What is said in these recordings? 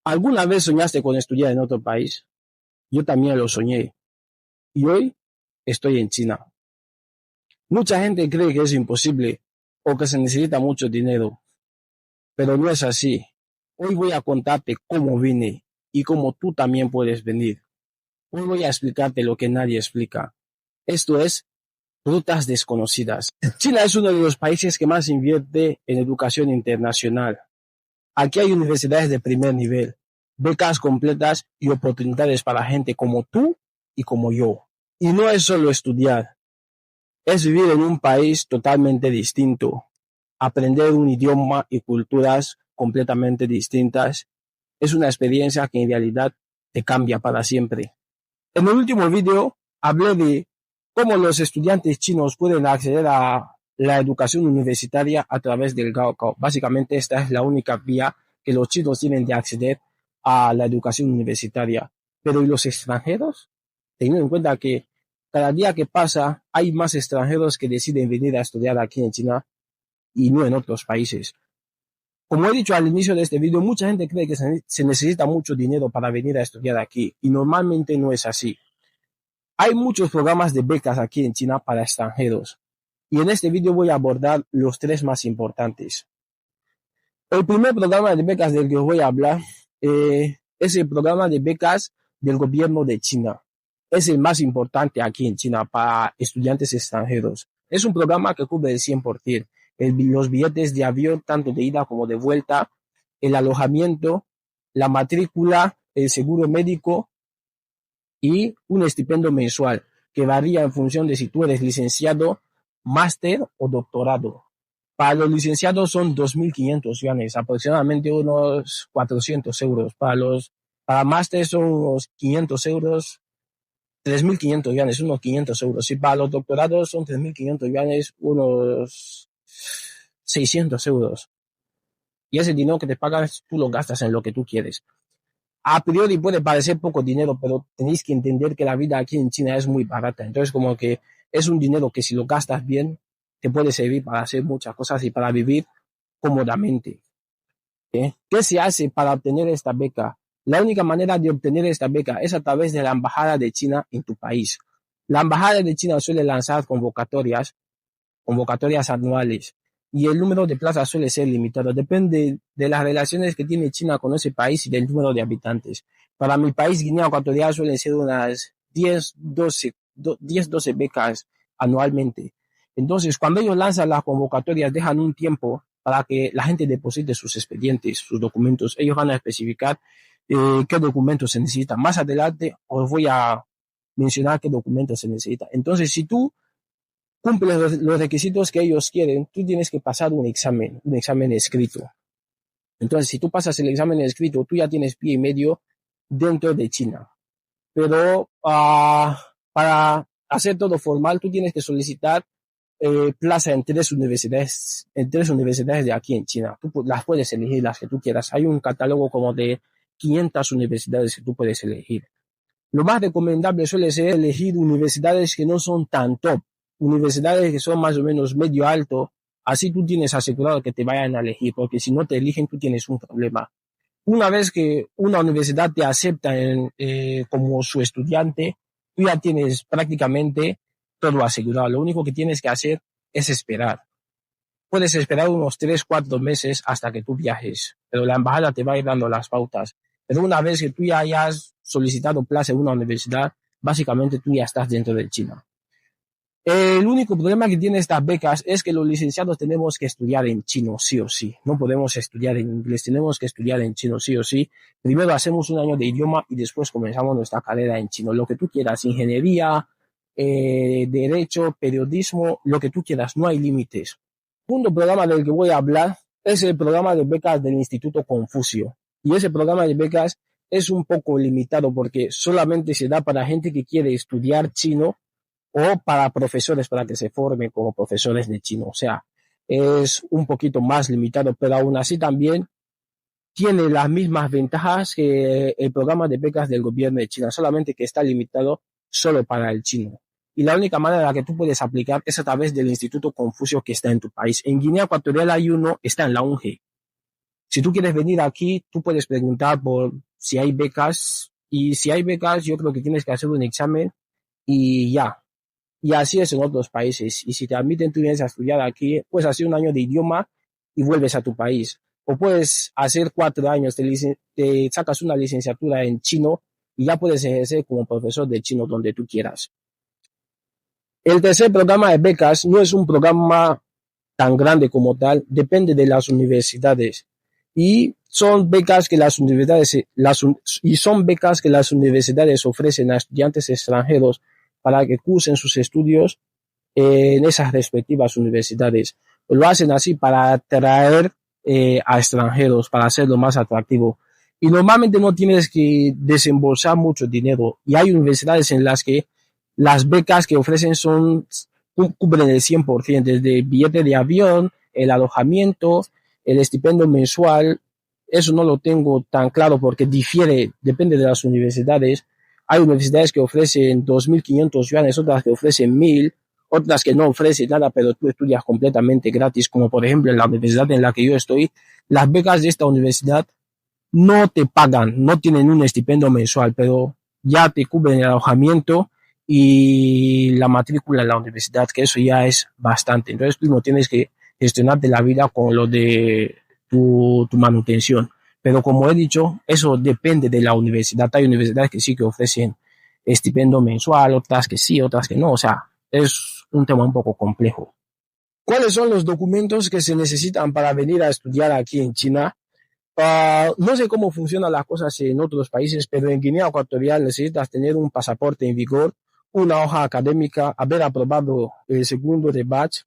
¿Alguna vez soñaste con estudiar en otro país? Yo también lo soñé y hoy estoy en China. Mucha gente cree que es imposible o que se necesita mucho dinero, pero no es así. Hoy voy a contarte cómo vine y cómo tú también puedes venir. Hoy voy a explicarte lo que nadie explica. Esto es rutas desconocidas. China es uno de los países que más invierte en educación internacional. Aquí hay universidades de primer nivel, becas completas y oportunidades para gente como tú y como yo. Y no es solo estudiar, es vivir en un país totalmente distinto, aprender un idioma y culturas completamente distintas. Es una experiencia que en realidad te cambia para siempre. En el último video hablé de cómo los estudiantes chinos pueden acceder a la educación universitaria a través del Gaokao. Básicamente esta es la única vía que los chinos tienen de acceder a la educación universitaria. Pero ¿y los extranjeros? Teniendo en cuenta que cada día que pasa hay más extranjeros que deciden venir a estudiar aquí en China y no en otros países. Como he dicho al inicio de este video, mucha gente cree que se necesita mucho dinero para venir a estudiar aquí y normalmente no es así. Hay muchos programas de becas aquí en China para extranjeros y en este video voy a abordar los tres más importantes. El primer programa de becas del que os voy a hablar es el programa de becas del gobierno de China. Es el más importante aquí en China para estudiantes extranjeros. Es un programa que cubre el 100%, los billetes de avión, tanto de ida como de vuelta, el alojamiento, la matrícula, el seguro médico y un estipendio mensual que varía en función de si tú eres licenciado, máster o doctorado. Para los licenciados son 2.500 yuanes, aproximadamente unos 400 euros. Para máster son unos 500 euros, 3.500 yuanes, unos 500 euros. Y para los doctorados son 3.500 yuanes, unos 600 euros. Y ese dinero que te pagan, tú lo gastas en lo que tú quieres. A priori puede parecer poco dinero, pero tenéis que entender que la vida aquí en China es muy barata. Entonces, como que es un dinero que si lo gastas bien, te puede servir para hacer muchas cosas y para vivir cómodamente. ¿Qué se hace para obtener esta beca? La única manera de obtener esta beca es a través de la Embajada de China en tu país. La Embajada de China suele lanzar convocatorias anuales, y el número de plazas suele ser limitado. Depende de las relaciones que tiene China con ese país y del número de habitantes. Para mi país, Guinea Ecuatorial, suelen ser unas 12 becas anualmente. Entonces, cuando ellos lanzan las convocatorias, dejan un tiempo para que la gente deposite sus expedientes, sus documentos. Ellos van a especificar qué documentos se necesitan. Más adelante os voy a mencionar qué documentos se necesitan. Entonces, si tú cumples los requisitos que ellos quieren, tú tienes que pasar un examen escrito. Entonces, si tú pasas el examen escrito, tú ya tienes pie y medio dentro de China. Pero para hacer todo formal, tú tienes que solicitar plaza en tres universidades de aquí en China. Tú las puedes elegir las que tú quieras. Hay un catálogo como de 500 universidades que tú puedes elegir. Lo más recomendable suele ser elegir universidades que no son tan top, universidades que son más o menos medio alto, así tú tienes asegurado que te vayan a elegir, porque si no te eligen tú tienes un problema. Una vez que una universidad te acepta como su estudiante, tú ya tienes prácticamente todo asegurado. Lo único que tienes que hacer es esperar. Puedes esperar unos 3-4 meses hasta que tú viajes, pero la embajada te va a ir dando las pautas. Pero una vez que tú ya hayas solicitado plaza en una universidad, básicamente tú ya estás dentro de China. El único problema que tiene estas becas es que los licenciados tenemos que estudiar en chino, sí o sí. No podemos estudiar en inglés, tenemos que estudiar en chino, sí o sí. Primero hacemos un año de idioma y después comenzamos nuestra carrera en chino. Lo que tú quieras, ingeniería, derecho, periodismo, lo que tú quieras, no hay límites. El segundo programa del que voy a hablar es el programa de becas del Instituto Confucio. Y ese programa de becas es un poco limitado porque solamente se da para gente que quiere estudiar chino o para profesores para que se formen como profesores de chino. O sea, es un poquito más limitado, pero aún así también tiene las mismas ventajas que el programa de becas del gobierno de China, solamente que está limitado solo para el chino. Y la única manera en la que tú puedes aplicar es a través del Instituto Confucio que está en tu país. En Guinea Ecuatorial hay uno, está en la UNGE. Si tú quieres venir aquí, tú puedes preguntar por si hay becas, y si hay becas, yo creo que tienes que hacer un examen y ya. Y así es en otros países. Y si te admiten, tú vienes a estudiar aquí, puedes hacer un año de idioma y vuelves a tu país. O puedes hacer 4 años, te sacas una licenciatura en chino y ya puedes ejercer como profesor de chino donde tú quieras. El tercer programa de becas no es un programa tan grande como tal, depende de las universidades. Y son becas que las universidades ofrecen a estudiantes extranjeros para que cursen sus estudios en esas respectivas universidades. Lo hacen así para atraer a extranjeros, para hacerlo más atractivo. Y normalmente no tienes que desembolsar mucho dinero. Y hay universidades en las que las becas que ofrecen cubren el 100%, desde el billete de avión, el alojamiento, el estipendio mensual. Eso no lo tengo tan claro porque depende de las universidades. Hay universidades que ofrecen 2.500 yuanes, otras que ofrecen 1.000, otras que no ofrecen nada, pero tú estudias completamente gratis, como por ejemplo en la universidad en la que yo estoy. Las becas de esta universidad no te pagan, no tienen un estipendio mensual, pero ya te cubren el alojamiento y la matrícula en la universidad, que eso ya es bastante. Entonces tú no tienes que gestionarte la vida con lo de tu manutención. Pero como he dicho, eso depende de la universidad. Hay universidades que sí que ofrecen estipendio mensual, otras que sí, otras que no. O sea, es un tema un poco complejo. ¿Cuáles son los documentos que se necesitan para venir a estudiar aquí en China? No sé cómo funcionan las cosas en otros países, pero en Guinea Ecuatorial necesitas tener un pasaporte en vigor, una hoja académica, haber aprobado el segundo de batch,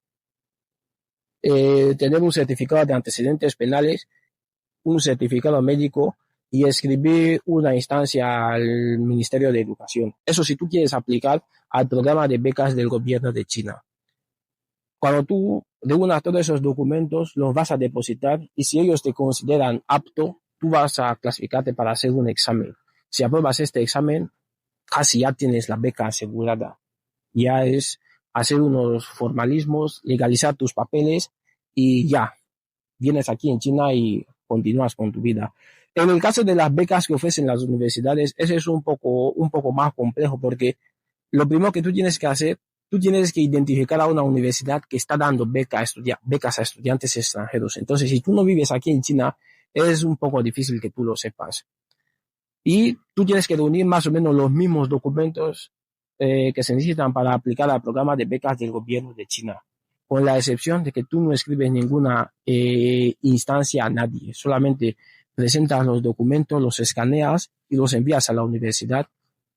tener un certificado de antecedentes penales, un certificado médico y escribir una instancia al Ministerio de Educación. Eso si tú quieres aplicar al programa de becas del gobierno de China. Cuando tú reúnas todos esos documentos, los vas a depositar y si ellos te consideran apto, tú vas a clasificarte para hacer un examen. Si apruebas este examen, casi ya tienes la beca asegurada. Ya es hacer unos formalismos, legalizar tus papeles y ya, vienes aquí en China y continúas con tu vida. En el caso de las becas que ofrecen las universidades, eso es un poco más complejo porque lo primero que tú tienes que hacer, tú tienes que identificar a una universidad que está dando becas a estudiantes extranjeros. Entonces, si tú no vives aquí en China, es un poco difícil que tú lo sepas. Y tú tienes que reunir más o menos los mismos documentos que se necesitan para aplicar al programa de becas del gobierno de China, con la excepción de que tú no escribes ninguna instancia a nadie, solamente presentas los documentos, los escaneas y los envías a la universidad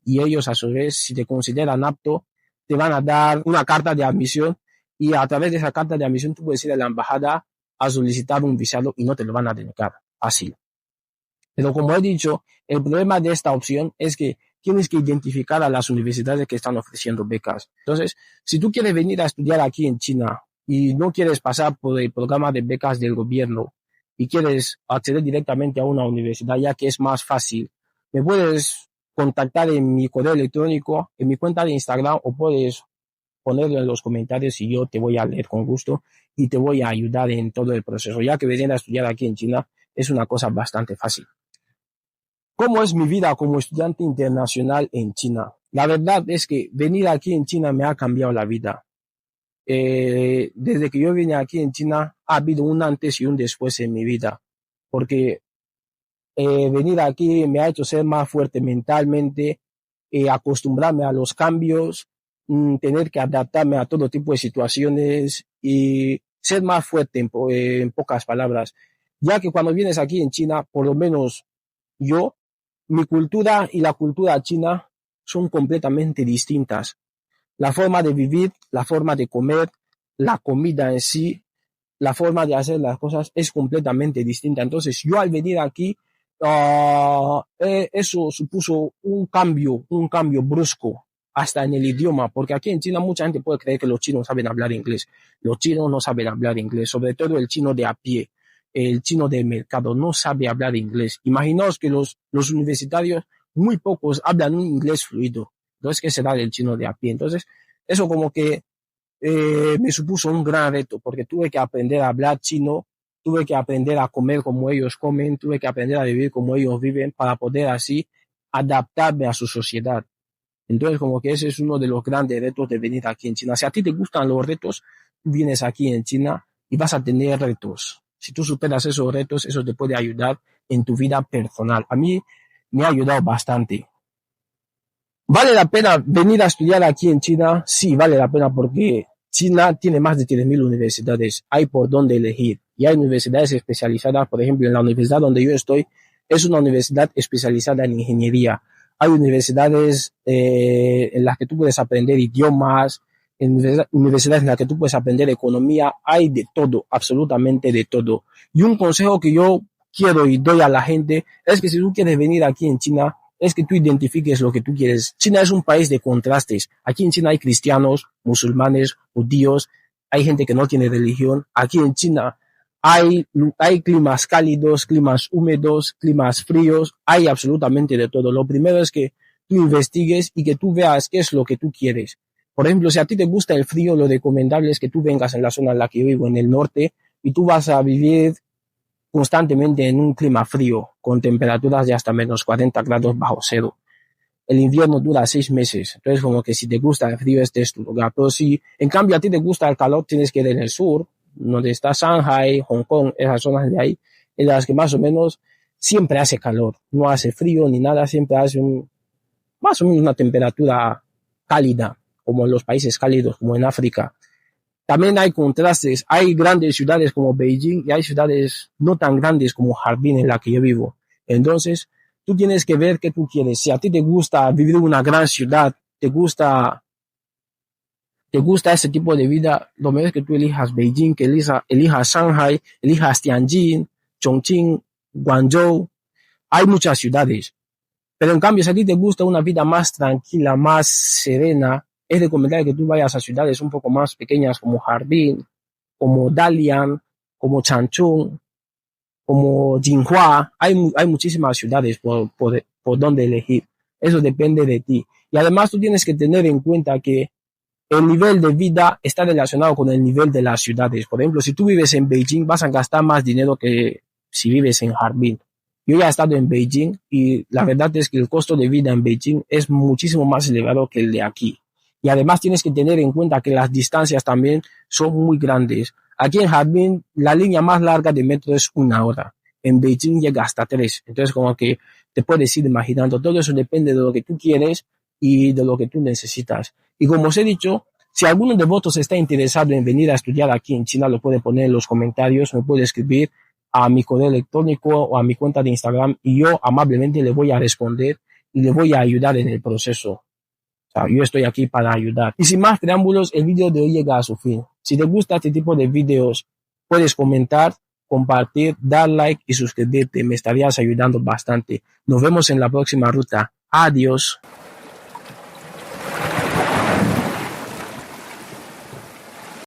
y ellos a su vez, si te consideran apto, te van a dar una carta de admisión y a través de esa carta de admisión tú puedes ir a la embajada a solicitar un visado y no te lo van a denegar. Así. Pero como he dicho, el problema de esta opción es que tienes que identificar a las universidades que están ofreciendo becas. Entonces, si tú quieres venir a estudiar aquí en China y no quieres pasar por el programa de becas del gobierno y quieres acceder directamente a una universidad, ya que es más fácil, me puedes contactar en mi correo electrónico, en mi cuenta de Instagram, o puedes ponerlo en los comentarios y yo te voy a leer con gusto y te voy a ayudar en todo el proceso, ya que venir a estudiar aquí en China es una cosa bastante fácil. ¿Cómo es mi vida como estudiante internacional en China? La verdad es que venir aquí en China me ha cambiado la vida. Desde que yo vine aquí en China ha habido un antes y un después en mi vida, porque venir aquí me ha hecho ser más fuerte mentalmente, acostumbrarme a los cambios, tener que adaptarme a todo tipo de situaciones y ser más fuerte en pocas palabras. Ya que cuando vienes aquí en China, por lo menos yo, mi cultura y la cultura china son completamente distintas. La forma de vivir, la forma de comer, la comida en sí, la forma de hacer las cosas es completamente distinta. Entonces, yo al venir aquí, eso supuso un cambio brusco, hasta en el idioma, porque aquí en China mucha gente puede creer que los chinos saben hablar inglés. Los chinos no saben hablar inglés, sobre todo el chino de a pie, el chino de mercado, no sabe hablar inglés. Imaginaos que los universitarios, muy pocos hablan un inglés fluido. Entonces, ¿qué será del chino de a pie? Entonces, eso como que me supuso un gran reto porque tuve que aprender a hablar chino, tuve que aprender a comer como ellos comen, tuve que aprender a vivir como ellos viven para poder así adaptarme a su sociedad. Entonces, como que ese es uno de los grandes retos de venir aquí en China. Si a ti te gustan los retos, tú vienes aquí en China y vas a tener retos. Si tú superas esos retos, eso te puede ayudar en tu vida personal. A mí me ha ayudado bastante. ¿Vale la pena venir a estudiar aquí en China? Sí, vale la pena porque China tiene más de 3.000 universidades. Hay por dónde elegir. Y hay universidades especializadas. Por ejemplo, en la universidad donde yo estoy, es una universidad especializada en ingeniería. Hay universidades en las que tú puedes aprender idiomas, universidades en las que tú puedes aprender economía. Hay de todo, absolutamente de todo. Y un consejo que yo quiero y doy a la gente es que si tú quieres venir aquí en China, es que tú identifiques lo que tú quieres. China es un país de contrastes. Aquí en China hay cristianos, musulmanes, judíos, hay gente que no tiene religión. Aquí en China hay climas cálidos, climas húmedos, climas fríos, hay absolutamente de todo. Lo primero es que tú investigues y que tú veas qué es lo que tú quieres. Por ejemplo, si a ti te gusta el frío, lo recomendable es que tú vengas en la zona en la que yo vivo, en el norte, y tú vas a vivir constantemente en un clima frío, con temperaturas de hasta menos 40 grados bajo cero. El invierno dura 6 meses, entonces como que si te gusta el frío, este es tu lugar. Pero si en cambio a ti te gusta el calor, tienes que ir en el sur, donde está Shanghai, Hong Kong, esas zonas de ahí, en las que más o menos siempre hace calor, no hace frío ni nada, siempre hace más o menos una temperatura cálida, como en los países cálidos, como en África. También hay contrastes, hay grandes ciudades como Beijing y hay ciudades no tan grandes como Harbin en la que yo vivo. Entonces, tú tienes que ver qué tú quieres. Si a ti te gusta vivir en una gran ciudad, te gusta ese tipo de vida, lo mejor es que tú elijas Beijing, que elijas Shanghai, elijas Tianjin, Chongqing, Guangzhou. Hay muchas ciudades. Pero en cambio, si a ti te gusta una vida más tranquila, más serena, es recomendable que tú vayas a ciudades un poco más pequeñas como Harbin, como Dalian, como Changchun, como Jinhua. Hay muchísimas ciudades por donde elegir. Eso depende de ti. Y además tú tienes que tener en cuenta que el nivel de vida está relacionado con el nivel de las ciudades. Por ejemplo, si tú vives en Beijing, vas a gastar más dinero que si vives en Harbin. Yo ya he estado en Beijing y la verdad es que el costo de vida en Beijing es muchísimo más elevado que el de aquí. Y además tienes que tener en cuenta que las distancias también son muy grandes. Aquí en Harbin, la línea más larga de metro es 1 hora. En Beijing llega hasta 3. Entonces, como que te puedes ir imaginando. Todo eso depende de lo que tú quieres y de lo que tú necesitas. Y como os he dicho, si alguno de vosotros está interesado en venir a estudiar aquí en China, lo puede poner en los comentarios, me puede escribir a mi correo electrónico o a mi cuenta de Instagram y yo amablemente le voy a responder y le voy a ayudar en el proceso. O sea, yo estoy aquí para ayudar. Y sin más preámbulos, el video de hoy llega a su fin. Si te gusta este tipo de videos, puedes comentar, compartir, dar like y suscribirte. Me estarías ayudando bastante. Nos vemos en la próxima ruta. Adiós.